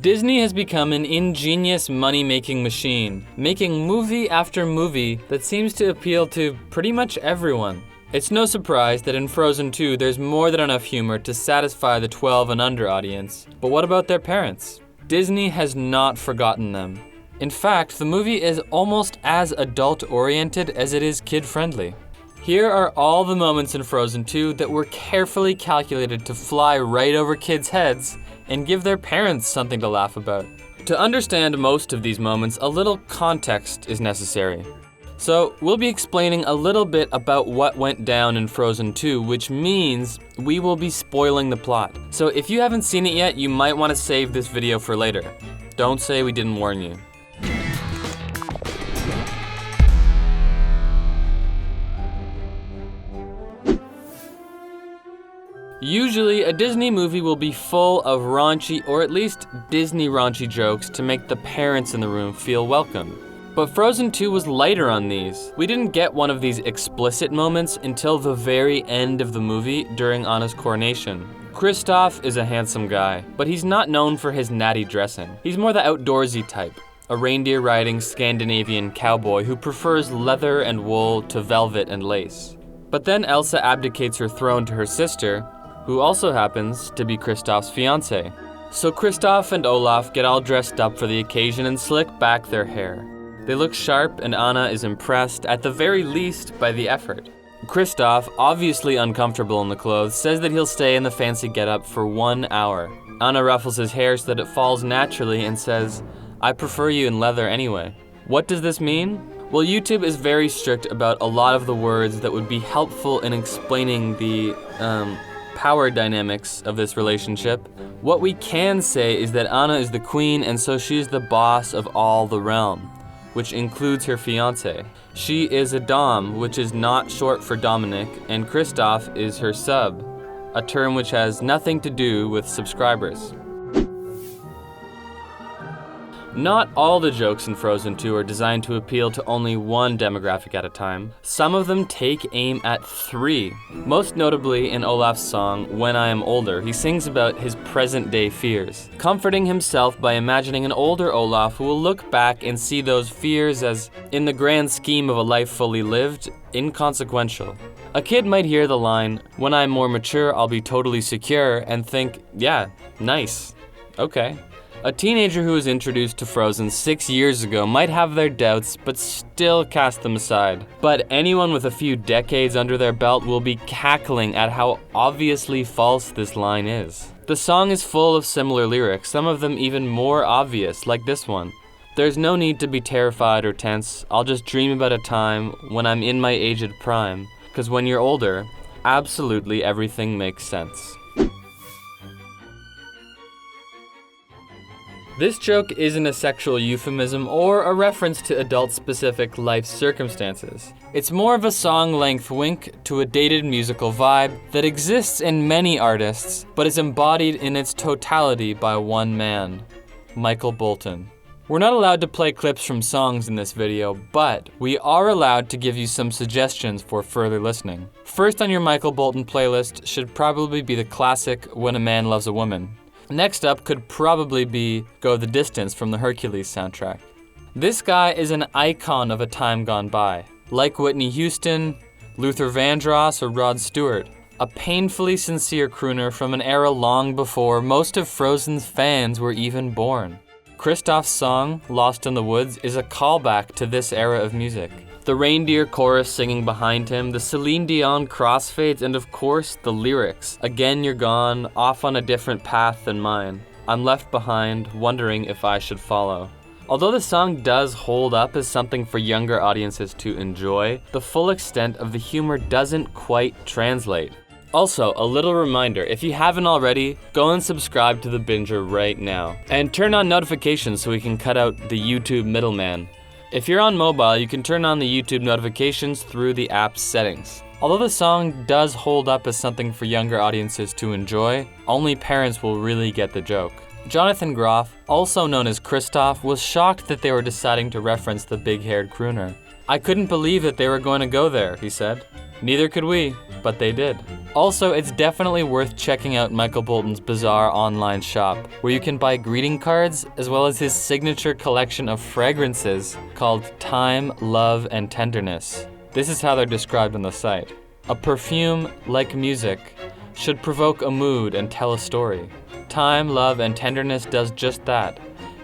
Disney has become an ingenious money-making machine, making movie after movie that seems to appeal to pretty much everyone. It's no surprise that in Frozen 2 there's more than enough humor to satisfy the 12 and under audience. But what about their parents? Disney has not forgotten them. In fact, the movie is almost as adult-oriented as it is kid-friendly. Here are all the moments in Frozen 2 that were carefully calculated to fly right over kids' heads and give their parents something to laugh about. To understand most of these moments, a little context is necessary. So we'll be explaining a little bit about what went down in Frozen 2, which means we will be spoiling the plot. So if you haven't seen it yet, you might want to save this video for later. Don't say we didn't warn you. Usually, a Disney movie will be full of raunchy, or at least Disney raunchy jokes to make the parents in the room feel welcome. But Frozen 2 was lighter on these. We didn't get one of these explicit moments until the very end of the movie during Anna's coronation. Kristoff is a handsome guy, but he's not known for his natty dressing. He's more the outdoorsy type, a reindeer-riding Scandinavian cowboy who prefers leather and wool to velvet and lace. But then Elsa abdicates her throne to her sister, who also happens to be Kristoff's fiancé. So Kristoff and Olaf get all dressed up for the occasion and slick back their hair. They look sharp and Anna is impressed, at the very least, by the effort. Kristoff, obviously uncomfortable in the clothes, says that he'll stay in the fancy getup for 1 hour. Anna ruffles his hair so that it falls naturally and says, "I prefer you in leather anyway." What does this mean? Well, YouTube is very strict about a lot of the words that would be helpful in explaining the, power dynamics of this relationship. What we can say is that Anna is the queen and so she's the boss of all the realm, which includes her fiancé. She is a dom, which is not short for Dominic, and Kristoff is her sub, a term which has nothing to do with subscribers. Not all the jokes in Frozen 2 are designed to appeal to only one demographic at a time. Some of them take aim at 3. Most notably in Olaf's song, When I Am Older, he sings about his present-day fears, comforting himself by imagining an older Olaf who will look back and see those fears as, in the grand scheme of a life fully lived, inconsequential. A kid might hear the line, "When I'm more mature, I'll be totally secure," and think, yeah, nice, okay. A teenager who was introduced to Frozen 6 years ago might have their doubts, but still cast them aside. But anyone with a few decades under their belt will be cackling at how obviously false this line is. The song is full of similar lyrics, some of them even more obvious, like this one. "There's no need to be terrified or tense, I'll just dream about a time when I'm in my aged prime, 'cause when you're older, absolutely everything makes sense." This joke isn't a sexual euphemism or a reference to adult-specific life circumstances. It's more of a song-length wink to a dated musical vibe that exists in many artists, but is embodied in its totality by one man, Michael Bolton. We're not allowed to play clips from songs in this video, but we are allowed to give you some suggestions for further listening. First on your Michael Bolton playlist should probably be the classic When a Man Loves a Woman. Next up could probably be Go the Distance from the Hercules soundtrack. This guy is an icon of a time gone by. Like Whitney Houston, Luther Vandross, or Rod Stewart. A painfully sincere crooner from an era long before most of Frozen's fans were even born. Kristoff's song, Lost in the Woods, is a callback to this era of music. The reindeer chorus singing behind him, the Celine Dion crossfades, and of course, the lyrics. "Again you're gone, off on a different path than mine. I'm left behind, wondering if I should follow." Although the song does hold up as something for younger audiences to enjoy, the full extent of the humor doesn't quite translate. Also, a little reminder, if you haven't already, go and subscribe to The Binger right now. And turn on notifications so we can cut out the YouTube middleman. If you're on mobile, you can turn on the YouTube notifications through the app's settings. Although the song does hold up as something for younger audiences to enjoy, only parents will really get the joke. Jonathan Groff, also known as Kristoff, was shocked that they were deciding to reference the big-haired crooner. "I couldn't believe that they were going to go there," he said. Neither could we, but they did. Also, it's definitely worth checking out Michael Bolton's bizarre online shop, where you can buy greeting cards as well as his signature collection of fragrances called Time, Love, and Tenderness. This is how they're described on the site. A perfume, like music, should provoke a mood and tell a story. Time, Love, and Tenderness does just that,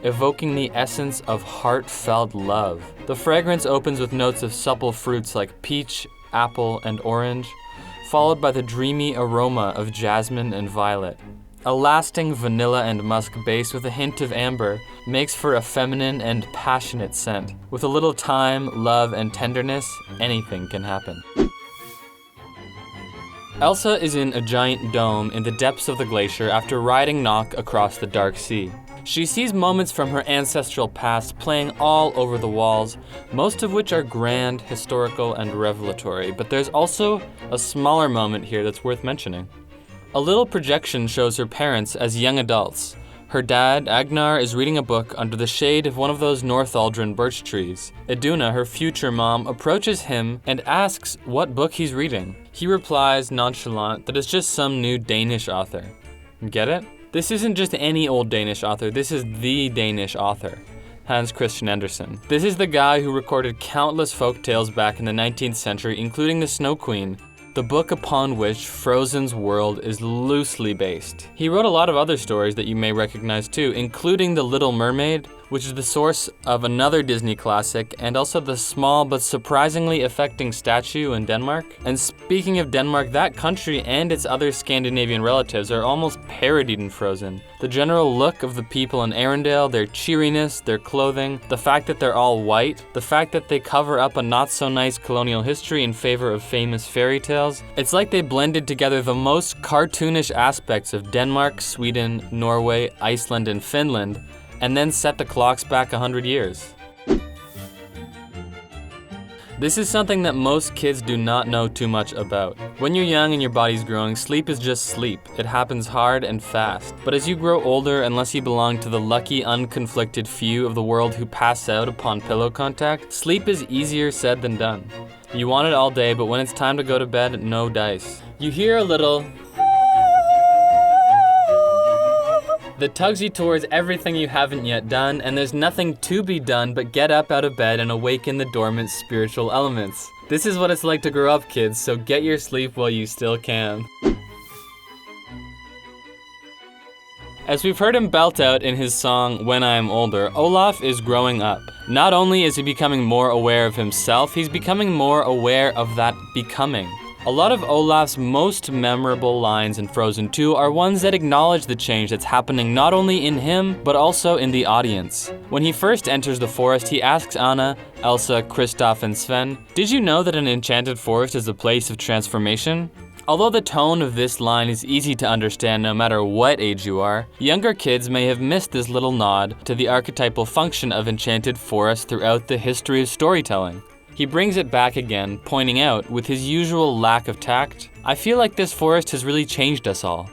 evoking the essence of heartfelt love. The fragrance opens with notes of supple fruits like peach, apple, and orange, followed by the dreamy aroma of jasmine and violet. A lasting vanilla and musk base with a hint of amber makes for a feminine and passionate scent. With a little time, love, and tenderness, anything can happen. Elsa is in a giant dome in the depths of the glacier after riding Nock across the dark sea. She sees moments from her ancestral past playing all over the walls, most of which are grand, historical, and revelatory, but there's also a smaller moment here that's worth mentioning. A little projection shows her parents as young adults. Her dad, Agnar, is reading a book under the shade of one of those Northaldron birch trees. Iduna, her future mom, approaches him and asks what book he's reading. He replies, nonchalant, that it's just some new Danish author. Get it? This isn't just any old Danish author, this is the Danish author, Hans Christian Andersen. This is the guy who recorded countless folk tales back in the 19th century, including The Snow Queen, the book upon which Frozen's world is loosely based. He wrote a lot of other stories that you may recognize too, including The Little Mermaid, which is the source of another Disney classic, and also the small but surprisingly affecting statue in Denmark. And speaking of Denmark, that country and its other Scandinavian relatives are almost parodied in Frozen. The general look of the people in Arendelle, their cheeriness, their clothing, the fact that they're all white, the fact that they cover up a not-so-nice colonial history in favor of famous fairy tales. It's like they blended together the most cartoonish aspects of Denmark, Sweden, Norway, Iceland, and Finland, and then set the clocks back 100 years. This is something that most kids do not know too much about. When you're young and your body's growing, sleep is just sleep. It happens hard and fast. But as you grow older, unless you belong to the lucky, unconflicted few of the world who pass out upon pillow contact, sleep is easier said than done. You want it all day, but when it's time to go to bed, no dice. You hear a little that tugs you towards everything you haven't yet done, and there's nothing to be done but get up out of bed and awaken the dormant spiritual elements. This is what it's like to grow up, kids, so get your sleep while you still can. As we've heard him belt out in his song When I Am Older, Olaf is growing up. Not only is he becoming more aware of himself, he's becoming more aware of that becoming. A lot of Olaf's most memorable lines in Frozen 2 are ones that acknowledge the change that's happening not only in him, but also in the audience. When he first enters the forest, he asks Anna, Elsa, Kristoff, and Sven, "Did you know that an enchanted forest is a place of transformation?" Although the tone of this line is easy to understand no matter what age you are, younger kids may have missed this little nod to the archetypal function of enchanted forests throughout the history of storytelling. He brings it back again, pointing out, with his usual lack of tact, "I feel like this forest has really changed us all."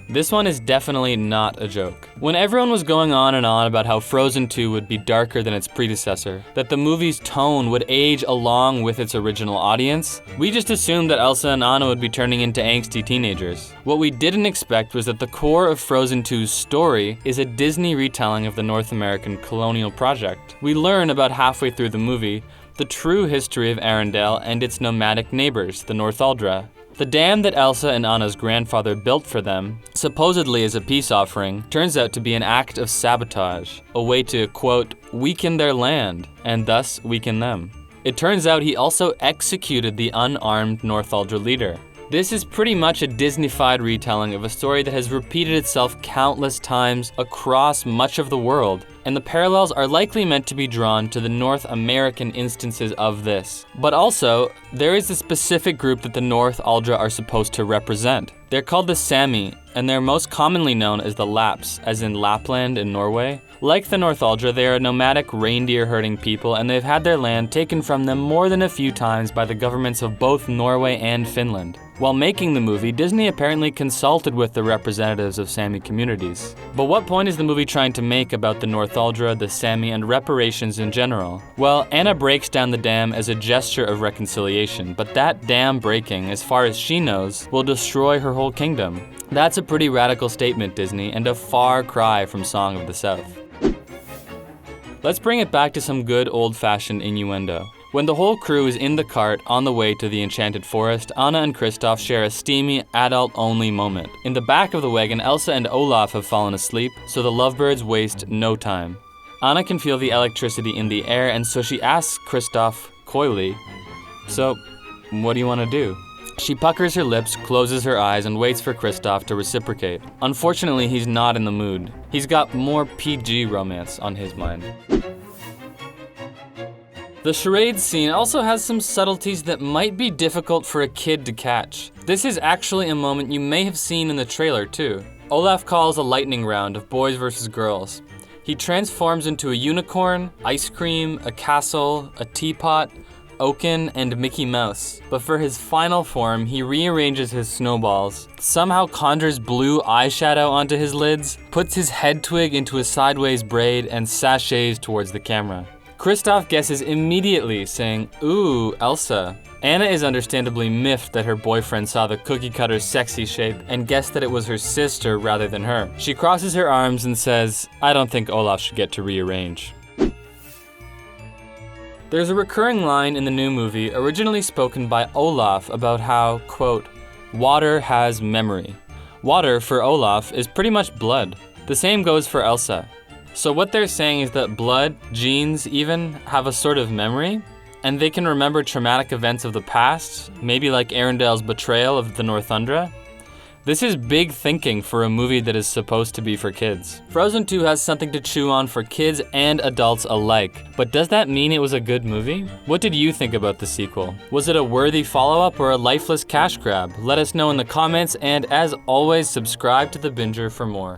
This one is definitely not a joke. When everyone was going on and on about how Frozen 2 would be darker than its predecessor, that the movie's tone would age along with its original audience, we just assumed that Elsa and Anna would be turning into angsty teenagers. What we didn't expect was that the core of Frozen 2's story is a Disney retelling of the North American colonial project. We learn about halfway through the movie the true history of Arendelle and its nomadic neighbors, the Northaldra. The dam that Elsa and Anna's grandfather built for them, supposedly as a peace offering, turns out to be an act of sabotage, a way to, quote, weaken their land, and thus weaken them. It turns out he also executed the unarmed Northaldra leader. This is pretty much a Disney-fied retelling of a story that has repeated itself countless times across much of the world, and the parallels are likely meant to be drawn to the North American instances of this. But also, there is a specific group that the Northaldra are supposed to represent. They're called the Sami, and they're most commonly known as the Laps, as in Lapland in Norway. Like the Northaldra, they are a nomadic reindeer-herding people, and they've had their land taken from them more than a few times by the governments of both Norway and Finland. While making the movie, Disney apparently consulted with the representatives of Sami communities. But what point is the movie trying to make about the Northuldra, the Sami, and reparations in general? Well, Anna breaks down the dam as a gesture of reconciliation, but that dam breaking, as far as she knows, will destroy her whole kingdom. That's a pretty radical statement, Disney, and a far cry from Song of the South. Let's bring it back to some good old-fashioned innuendo. When the whole crew is in the cart on the way to the Enchanted Forest, Anna and Kristoff share a steamy, adult-only moment. In the back of the wagon, Elsa and Olaf have fallen asleep, so the lovebirds waste no time. Anna can feel the electricity in the air, and so she asks Kristoff coyly, "So, what do you want to do?" She puckers her lips, closes her eyes, and waits for Kristoff to reciprocate. Unfortunately, he's not in the mood. He's got more PG romance on his mind. The charades scene also has some subtleties that might be difficult for a kid to catch. This is actually a moment you may have seen in the trailer too. Olaf calls a lightning round of boys versus girls. He transforms into a unicorn, ice cream, a castle, a teapot, Oaken, and Mickey Mouse. But for his final form, he rearranges his snowballs, somehow conjures blue eyeshadow onto his lids, puts his head twig into a sideways braid, and sachets towards the camera. Kristoff guesses immediately, saying, "Ooh, Elsa." Anna is understandably miffed that her boyfriend saw the cookie-cutter's sexy shape and guessed that it was her sister rather than her. She crosses her arms and says, "I don't think Olaf should get to rearrange." There's a recurring line in the new movie originally spoken by Olaf about how, quote, "water has memory." Water, for Olaf, is pretty much blood. The same goes for Elsa. So what they're saying is that blood, genes even, have a sort of memory, and they can remember traumatic events of the past, maybe like Arundel's betrayal of the Northuldra. This is big thinking for a movie that is supposed to be for kids. Frozen 2 has something to chew on for kids and adults alike, but does that mean it was a good movie? What did you think about the sequel? Was it a worthy follow-up or a lifeless cash grab? Let us know in the comments, and as always, subscribe to The Binger for more.